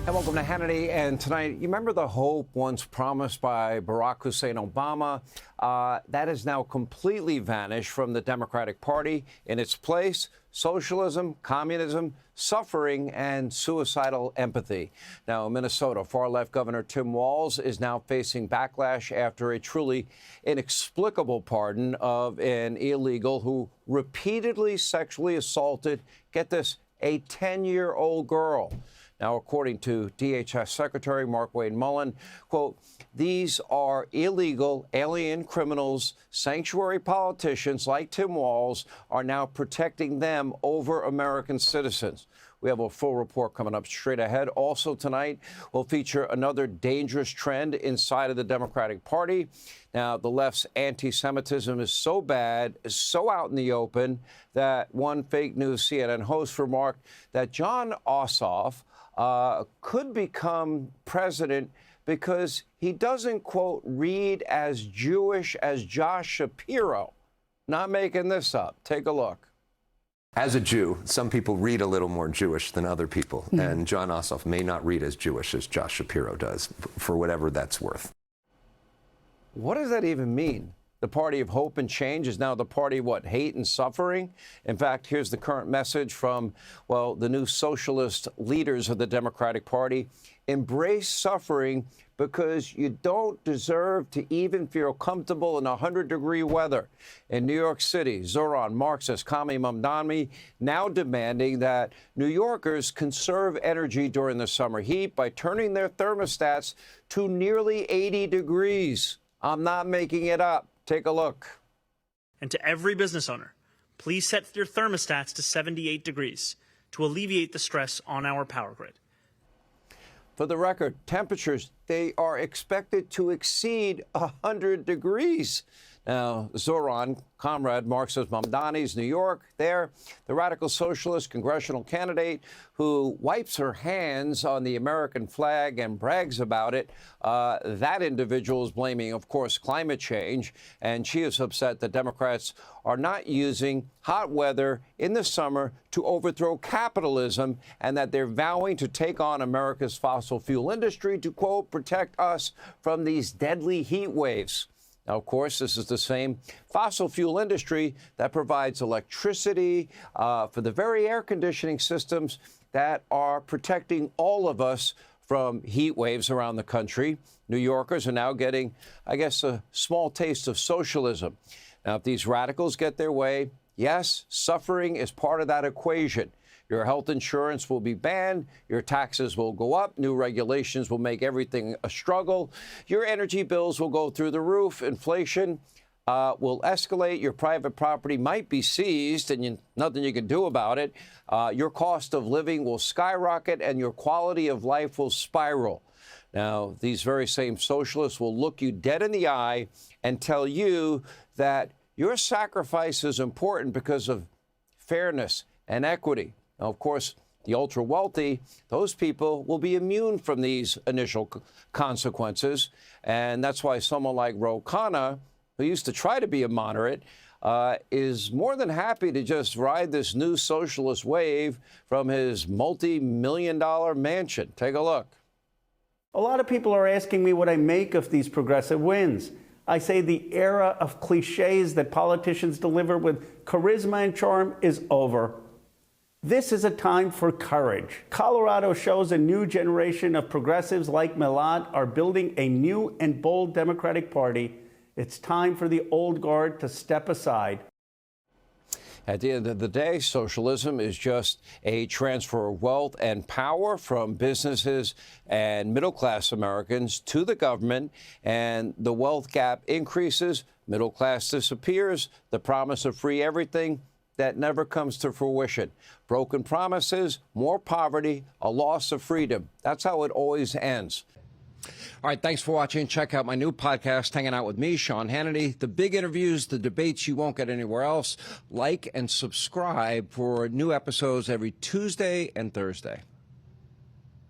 And welcome to Hannity. And tonight, you remember the hope once promised by Barack Hussein Obama? That has now completely vanished from the Democratic Party. In its place, socialism, communism, suffering, and suicidal empathy. Now, in Minnesota, far-left Governor Tim Walz is now facing backlash after a truly inexplicable pardon of an illegal who repeatedly sexually assaulted, get this, a 10-year-old girl. Now, according to DHS Secretary Mark Wayne Mullen, quote, these are illegal alien criminals. Sanctuary politicians like Tim Walz are now protecting them over American citizens. We have a full report coming up straight ahead. Also tonight, we'll feature another dangerous trend inside of the Democratic Party. Now, the left's anti-Semitism is so bad, so out in the open, that one fake news CNN host remarked that Jon Ossoff could become president because he doesn't, quote, read as Jewish as Josh Shapiro. Not making this up. Take a look. As a Jew, some people read a little more Jewish than other people, and Jon Ossoff may not read as Jewish as Josh Shapiro does, for whatever that's worth. What does that even mean? The party of hope and change is now the party of what? Hate and suffering? In fact, here's the current message from, well, the new socialist leaders of the Democratic Party. Embrace suffering because you don't deserve to even feel comfortable in 100-degree weather. In New York City, Zohran, Marxist Kami Mamdani now demanding that New Yorkers conserve energy during the summer heat by turning their thermostats to nearly 80 degrees. I'm not making it up. Take a look. And to every business owner, please set your thermostats to 78 degrees to alleviate the stress on our power grid. For the record, temperatures, they are expected to exceed 100 degrees. Now, Zohran, comrade Marxist Mamdani's New York, there, the radical socialist congressional candidate who wipes her hands on the American flag and brags about it. That individual is blaming, of course, climate change, and she is upset that Democrats are not using hot weather in the summer to overthrow capitalism and that they're vowing to take on America's fossil fuel industry to, quote, protect us from these deadly heat waves. Now, of course, this is the same fossil fuel industry that provides electricity for the very air conditioning systems that are protecting all of us from heat waves around the country. New Yorkers are now getting, I guess, a small taste of socialism. Now, if these radicals get their way, yes, suffering is part of that equation. Your health insurance will be banned. Your taxes will go up. New regulations will make everything a struggle. Your energy bills will go through the roof. Inflation will escalate. Your private property might be seized, and nothing you can do about it. Your cost of living will skyrocket, and your quality of life will spiral. Now, these very same socialists will look you dead in the eye and tell you that your sacrifice is important because of fairness and equity. Now, of course, the ultra-wealthy, those people will be immune from these initial consequences. And that's why someone like Ro Khanna, who used to try to be a moderate, is more than happy to just ride this new socialist wave from his multi-million-dollar mansion. Take a look. A lot of people are asking me what I make of these progressive wins. I say the era of cliches that politicians deliver with charisma and charm is over. This is a time for courage. Colorado shows a new generation of progressives like Milad are building a new and bold Democratic Party. It's time for the old guard to step aside. At the end of the day, socialism is just a transfer of wealth and power from businesses and middle-class Americans to the government, and the wealth gap increases, middle class disappears, the promise of free everything that never comes to fruition. Broken promises, more poverty, a loss of freedom. That's how it always ends. All right, thanks for watching. Check out my new podcast, Hanging Out with me, Sean Hannity. The big interviews, the debates you won't get anywhere else. Like and subscribe for new episodes every Tuesday and Thursday.